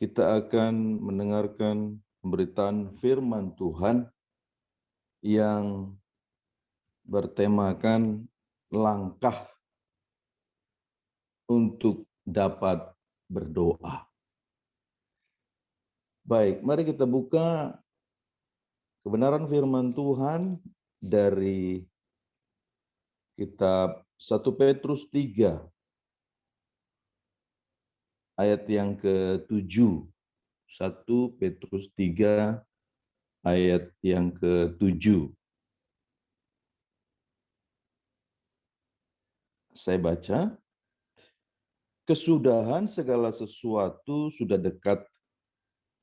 kita akan mendengarkan pemberitaan firman Tuhan yang bertemakan langkah untuk dapat berdoa. Baik, mari kita buka kebenaran firman Tuhan dari kitab 1 Petrus 3 ayat yang ke-7. 1 Petrus 3 ayat yang ke-7. Saya baca, kesudahan segala sesuatu sudah dekat,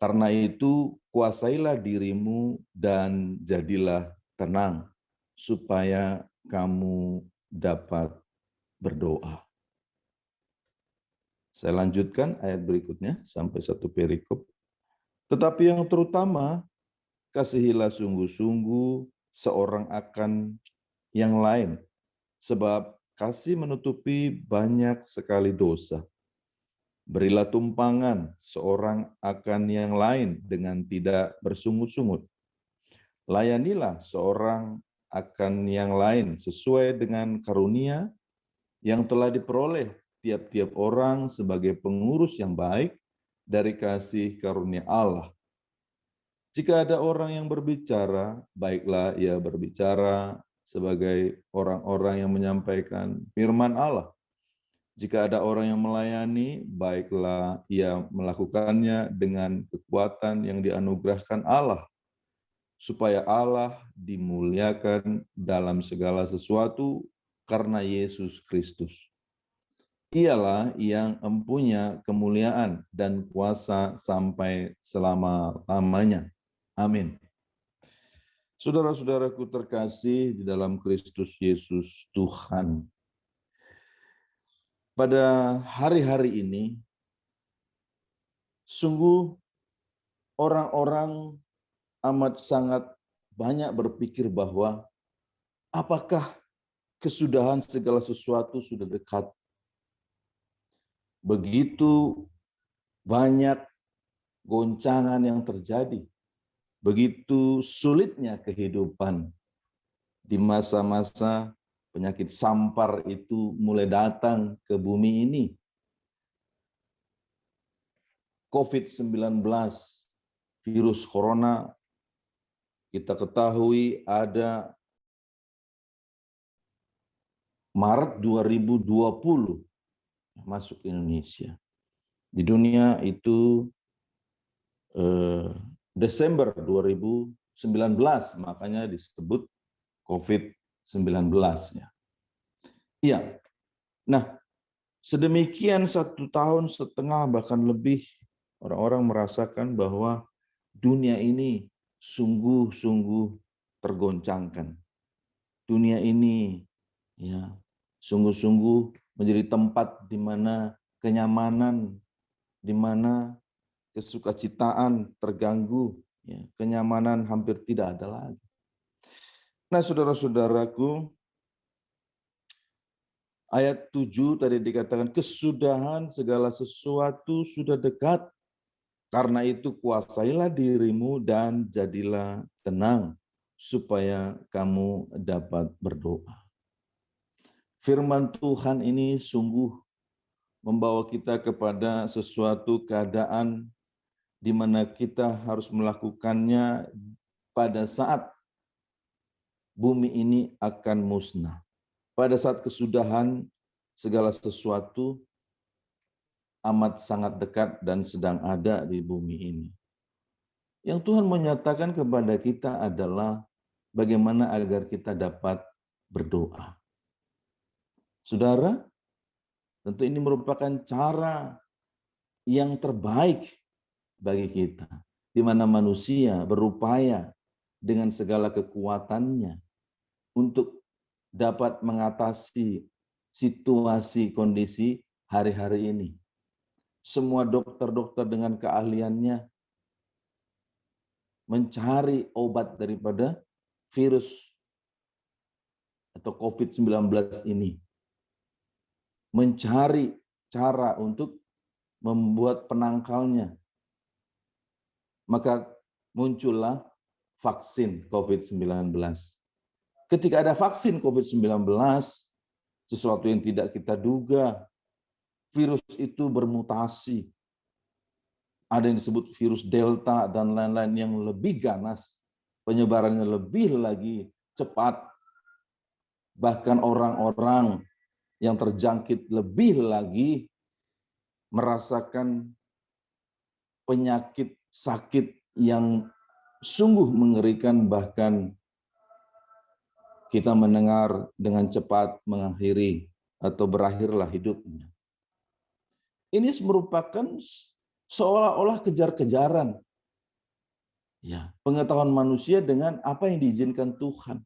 karena itu kuasailah dirimu dan jadilah tenang, supaya kamu dapat berdoa. Saya lanjutkan ayat berikutnya sampai satu perikop. Tetapi yang terutama, kasihilah sungguh-sungguh seorang akan yang lain, sebab kasih menutupi banyak sekali dosa. Berilah tumpangan seorang akan yang lain dengan tidak bersungut-sungut. Layanilah seorang akan yang lain sesuai dengan karunia yang telah diperoleh tiap-tiap orang sebagai pengurus yang baik dari kasih karunia Allah. Jika ada orang yang berbicara, baiklah ia berbicara sebagai orang-orang yang menyampaikan firman Allah. Jika ada orang yang melayani, baiklah ia melakukannya dengan kekuatan yang dianugerahkan Allah, supaya Allah dimuliakan dalam segala sesuatu karena Yesus Kristus. Ialah yang mempunyai kemuliaan dan kuasa sampai selama-lamanya. Amin. Saudara-saudaraku terkasih di dalam Kristus Yesus Tuhan. Pada hari-hari ini, sungguh orang-orang amat sangat banyak berpikir bahwa apakah kesudahan segala sesuatu sudah dekat. Begitu banyak goncangan yang terjadi. Begitu sulitnya kehidupan di masa-masa penyakit sampar itu mulai datang ke bumi ini. COVID-19, virus corona, kita ketahui ada Maret 2020 masuk Indonesia. Di dunia itu Desember 2019, makanya disebut COVID-19. Iya. Nah, sedemikian 1,5 tahun bahkan lebih, orang-orang merasakan bahwa dunia ini sungguh-sungguh tergoncangkan. Dunia ini ya sungguh-sungguh menjadi tempat di mana kenyamanan, di mana kesukacitaan terganggu, ya, kenyamanan hampir tidak ada lagi. Nah, saudara-saudaraku, ayat 7 tadi dikatakan kesudahan segala sesuatu sudah dekat. Karena itu kuasailah dirimu dan jadilah tenang supaya kamu dapat berdoa. Firman Tuhan ini sungguh membawa kita kepada sesuatu keadaan di mana kita harus melakukannya pada saat bumi ini akan musnah. Pada saat kesudahan segala sesuatu amat sangat dekat dan sedang ada di bumi ini. Yang Tuhan menyatakan kepada kita adalah bagaimana agar kita dapat berdoa. Saudara, tentu ini merupakan cara yang terbaik bagi kita, di mana manusia berupaya dengan segala kekuatannya untuk dapat mengatasi situasi kondisi hari-hari ini. Semua dokter-dokter dengan keahliannya mencari obat daripada virus atau COVID-19 ini. Mencari cara untuk membuat penangkalnya, maka muncullah vaksin COVID-19. Ketika ada vaksin COVID-19, sesuatu yang tidak kita duga, virus itu bermutasi. Ada yang disebut virus Delta dan lain-lain yang lebih ganas, penyebarannya lebih lagi cepat. Bahkan orang-orang yang terjangkit lebih lagi merasakan penyakit sakit yang sungguh mengerikan, bahkan kita mendengar dengan cepat mengakhiri atau berakhirlah hidupnya. Ini merupakan seolah-olah kejar-kejaran. Ya, pengetahuan manusia dengan apa yang diizinkan Tuhan.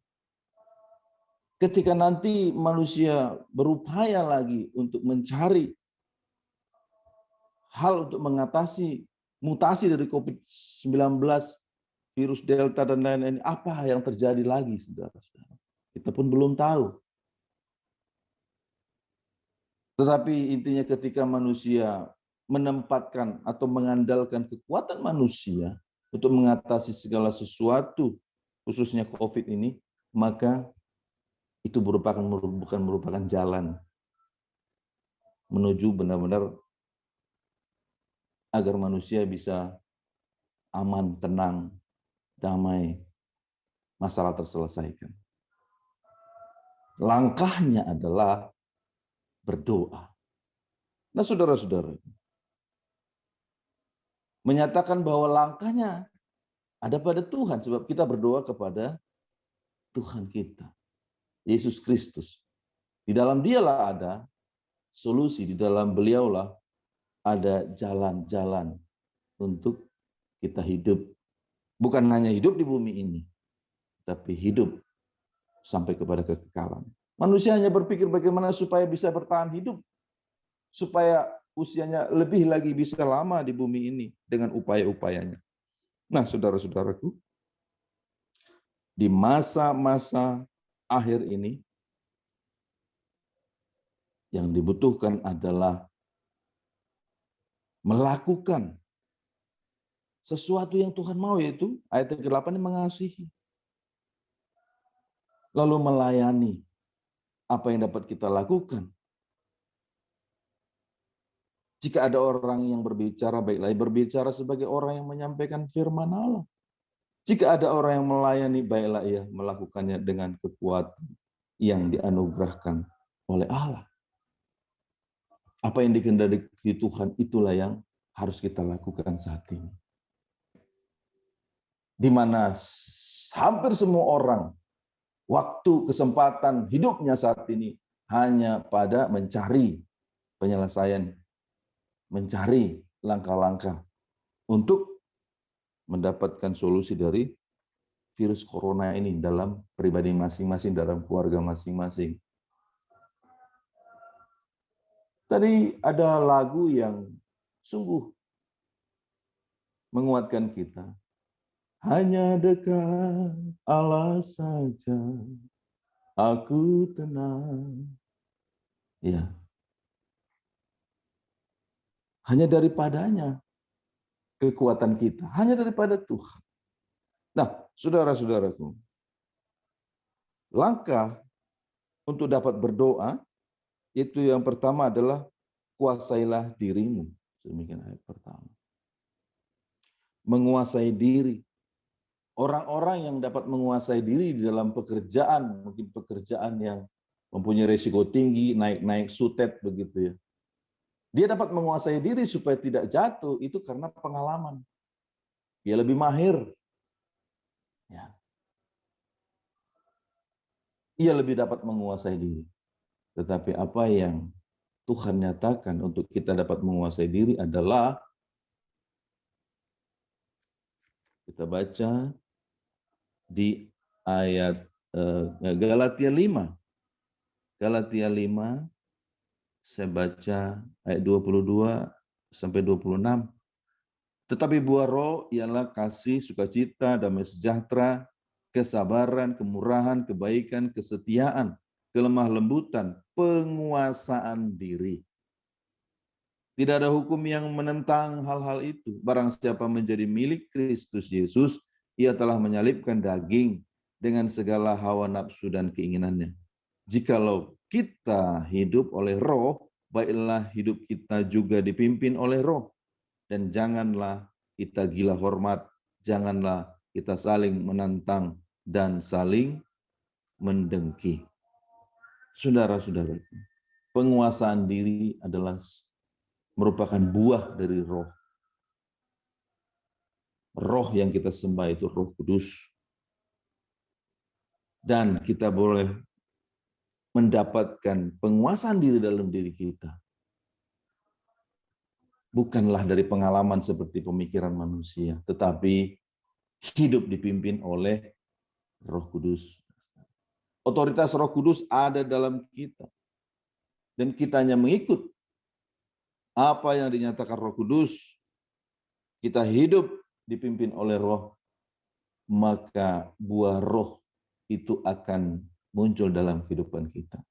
Ketika nanti manusia berupaya lagi untuk mencari hal untuk mengatasi mutasi dari COVID-19, virus Delta dan lain-lain, apa yang terjadi lagi, saudara-saudara? Kita pun belum tahu. Tetapi intinya ketika manusia menempatkan atau mengandalkan kekuatan manusia untuk mengatasi segala sesuatu, khususnya COVID ini, maka itu bukan merupakan jalan menuju benar-benar agar manusia bisa aman, tenang, damai, masalah terselesaikan. Langkahnya adalah berdoa. Nah, saudara-saudara, menyatakan bahwa langkahnya ada pada Tuhan, sebab kita berdoa kepada Tuhan kita, Yesus Kristus. Di dalam Dialah ada solusi, di dalam Beliaulah ada jalan-jalan untuk kita hidup. Bukan hanya hidup di bumi ini, tapi hidup sampai kepada kekekalan. Manusia hanya berpikir bagaimana supaya bisa bertahan hidup, supaya usianya lebih lagi bisa lama di bumi ini dengan upaya-upayanya. Nah, saudara-saudaraku, di masa-masa akhir ini, yang dibutuhkan adalah melakukan sesuatu yang Tuhan mau, yaitu ayat ke-8 yang mengasihi. Lalu melayani apa yang dapat kita lakukan. Jika ada orang yang berbicara, baiklah berbicara sebagai orang yang menyampaikan firman Allah. Jika ada orang yang melayani, baiklah ia melakukannya dengan kekuatan yang dianugerahkan oleh Allah. Apa yang dikehendaki Tuhan, itulah yang harus kita lakukan saat ini. Di mana hampir semua orang, waktu, kesempatan hidupnya saat ini hanya pada mencari penyelesaian, mencari langkah-langkah untuk mendapatkan solusi dari virus corona ini dalam pribadi masing-masing, dalam keluarga masing-masing. Tadi ada lagu yang sungguh menguatkan kita. Hanya dekat Allah saja, aku tenang. Ya. Hanya daripadanya kekuatan kita, hanya daripada Tuhan. Nah, saudara-saudaraku, langkah untuk dapat berdoa, itu yang pertama adalah kuasailah dirimu. Demikian ayat pertama. Menguasai diri. Orang-orang yang dapat menguasai diri di dalam pekerjaan, mungkin pekerjaan yang mempunyai risiko tinggi, naik-naik sutet begitu ya. Dia dapat menguasai diri supaya tidak jatuh, itu karena pengalaman. Dia lebih mahir. Ya. Ia lebih dapat menguasai diri. Tetapi apa yang Tuhan nyatakan untuk kita dapat menguasai diri adalah, kita baca di ayat Galatia 5. Galatia 5, saya baca ayat 22 sampai 26. Tetapi buah roh ialah kasih, sukacita, damai sejahtera, kesabaran, kemurahan, kebaikan, kesetiaan, kelemah lembutan, penguasaan diri. Tidak ada hukum yang menentang hal-hal itu. Barang siapa menjadi milik Kristus Yesus, ia telah menyalibkan daging dengan segala hawa nafsu dan keinginannya. Jikalau kita hidup oleh Roh, baiklah hidup kita juga dipimpin oleh Roh. Dan janganlah kita gila hormat, janganlah kita saling menantang dan saling mendengki. Saudara-saudara, penguasaan diri adalah merupakan buah dari roh. Roh yang kita sembah itu Roh Kudus. Dan kita boleh mendapatkan penguasaan diri dalam diri kita. Bukanlah dari pengalaman seperti pemikiran manusia, tetapi hidup dipimpin oleh Roh Kudus. Otoritas Roh Kudus ada dalam kita. Dan kita hanya mengikut apa yang dinyatakan Roh Kudus. Kita hidup dipimpin oleh Roh, maka buah Roh itu akan muncul dalam kehidupan kita.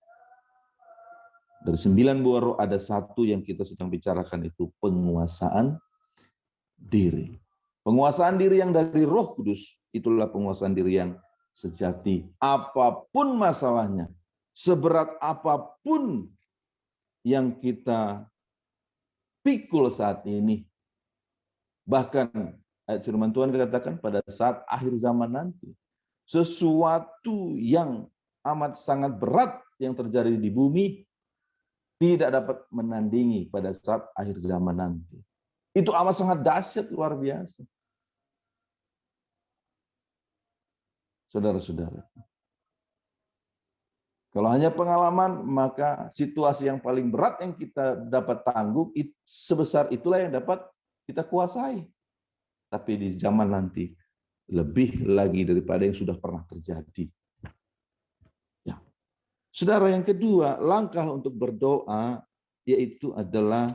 Dari 9 buah roh ada satu yang kita sedang bicarakan, itu penguasaan diri. Penguasaan diri yang dari Roh Kudus, itulah penguasaan diri yang sejati. Apapun masalahnya, seberat apapun yang kita pikul saat ini, bahkan ayat firman Tuhan katakan pada saat akhir zaman nanti, sesuatu yang amat sangat berat yang terjadi di bumi tidak dapat menandingi pada saat akhir zaman nanti. Itu amat sangat dahsyat, luar biasa. Saudara-saudara, kalau hanya pengalaman, maka situasi yang paling berat yang kita dapat tanggung, sebesar itulah yang dapat kita kuasai. Tapi di zaman nanti, lebih lagi daripada yang sudah pernah terjadi. Ya. Saudara, yang kedua, langkah untuk berdoa, yaitu adalah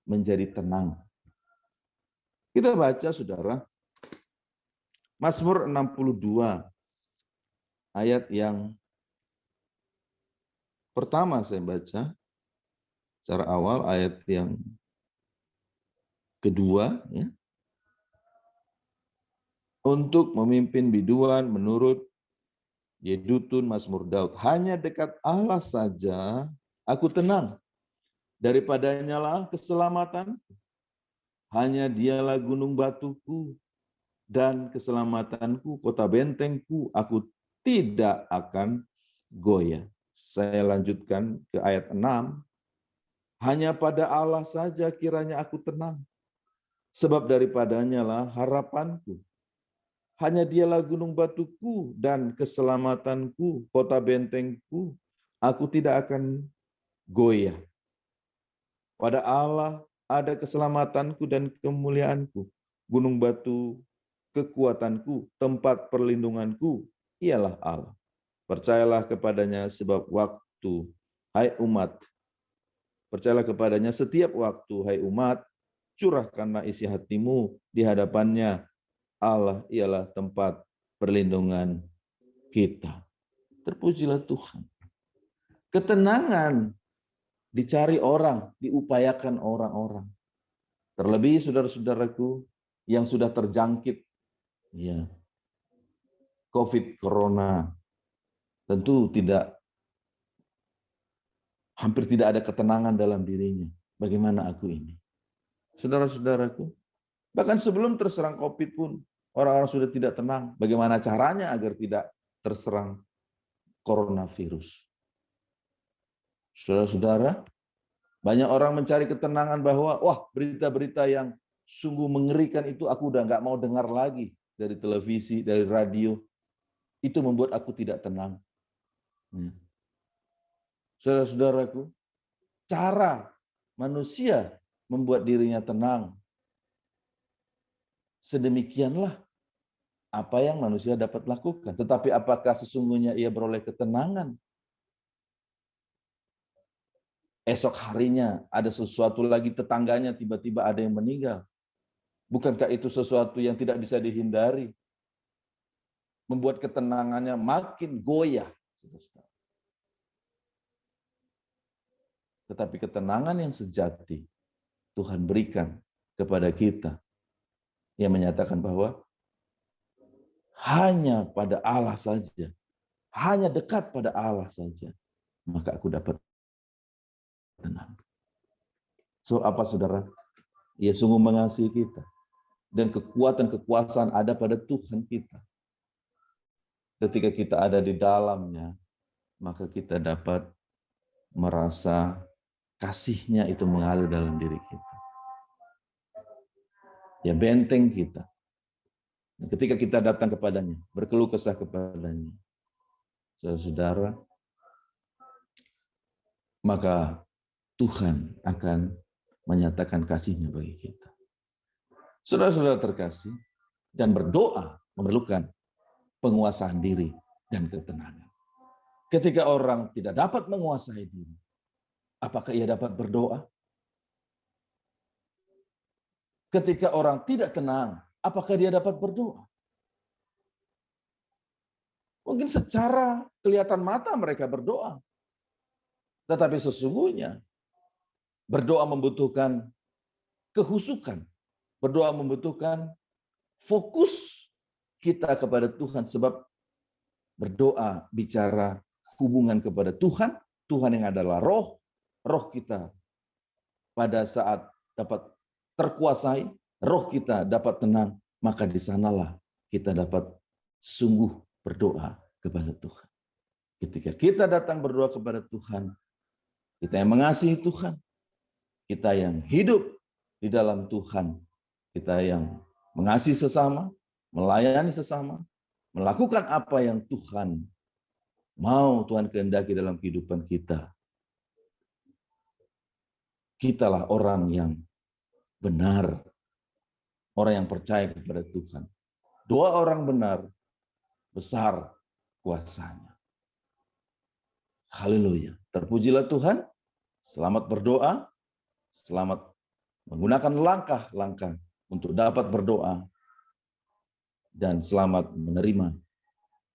menjadi tenang. Kita baca, saudara, Mazmur 62, ayat yang pertama saya baca, secara awal, ayat yang kedua, ya. Untuk memimpin biduan menurut Yedutun Mazmur Daud. Hanya dekat Allah saja aku tenang. Daripadanya lah keselamatan. Hanya dialah gunung batuku dan keselamatanku, kota bentengku, aku tidak akan goyah. Saya lanjutkan ke ayat 6. Hanya pada Allah saja kiranya aku tenang. Sebab daripadanya lah harapanku. Hanya dialah gunung batuku dan keselamatanku, kota bentengku, aku tidak akan goyah. Pada Allah ada keselamatanku dan kemuliaanku. Gunung batu kekuatanku, tempat perlindunganku, ialah Allah. Percayalah kepadanya sebab waktu, hai umat. Percayalah kepadanya setiap waktu, hai umat. Curahkanlah isi hatimu di hadapannya. Allah ialah tempat perlindungan kita. Terpujilah Tuhan. Ketenangan dicari orang, diupayakan orang-orang. Terlebih saudara-saudaraku yang sudah terjangkit ya COVID Corona, tentu hampir tidak ada ketenangan dalam dirinya. Bagaimana aku ini? Saudara-saudaraku, bahkan sebelum terserang COVID pun orang-orang sudah tidak tenang. Bagaimana caranya agar tidak terserang coronavirus? Saudara-saudara, banyak orang mencari ketenangan bahwa, wah, berita-berita yang sungguh mengerikan itu aku udah nggak mau dengar lagi dari televisi, dari radio. Itu membuat aku tidak tenang. Saudara-saudaraku, cara manusia membuat dirinya tenang, sedemikianlah apa yang manusia dapat lakukan. Tetapi apakah sesungguhnya ia beroleh ketenangan? Esok harinya ada sesuatu lagi, tetangganya tiba-tiba ada yang meninggal. Bukankah itu sesuatu yang tidak bisa dihindari? Membuat ketenangannya makin goyah. Tetapi ketenangan yang sejati Tuhan berikan kepada kita. Yang menyatakan bahwa hanya pada Allah saja, hanya dekat pada Allah saja, maka aku dapat tenang. So apa saudara? Ia sungguh mengasihi kita. Dan kekuatan kekuasaan ada pada Tuhan kita. Ketika kita ada di dalamnya, maka kita dapat merasa kasih-Nya itu mengalir dalam diri kita. Ya, benteng kita. Dan ketika kita datang kepadanya, berkeluh kesah kepadanya, saudara, maka Tuhan akan menyatakan kasih-Nya bagi kita. Saudara-saudara terkasih, dan berdoa memerlukan penguasaan diri dan ketenangan. Ketika orang tidak dapat menguasai diri, apakah ia dapat berdoa? Ketika orang tidak tenang, apakah dia dapat berdoa? Mungkin secara kelihatan mata mereka berdoa. Tetapi sesungguhnya berdoa membutuhkan kehusukan. Berdoa membutuhkan fokus kita kepada Tuhan. Sebab berdoa bicara hubungan kepada Tuhan. Tuhan yang adalah roh. Roh kita pada saat dapat terkuasai, roh kita dapat tenang, maka di sanalah kita dapat sungguh berdoa kepada Tuhan. Ketika kita datang berdoa kepada Tuhan, kita yang mengasihi Tuhan, kita yang hidup di dalam Tuhan, kita yang mengasihi sesama, melayani sesama, melakukan apa yang Tuhan mau, Tuhan kehendaki dalam kehidupan kita. Kitalah orang yang benar, orang yang percaya kepada Tuhan. Doa orang benar, besar kuasanya. Haleluya. Terpujilah Tuhan. Selamat berdoa. Selamat menggunakan langkah-langkah untuk dapat berdoa. Dan selamat menerima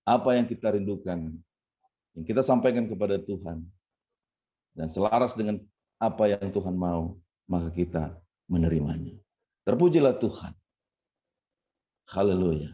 apa yang kita rindukan, yang kita sampaikan kepada Tuhan. Dan selaras dengan apa yang Tuhan mau, maka kita menerimanya. Terpujilah Tuhan. Haleluya.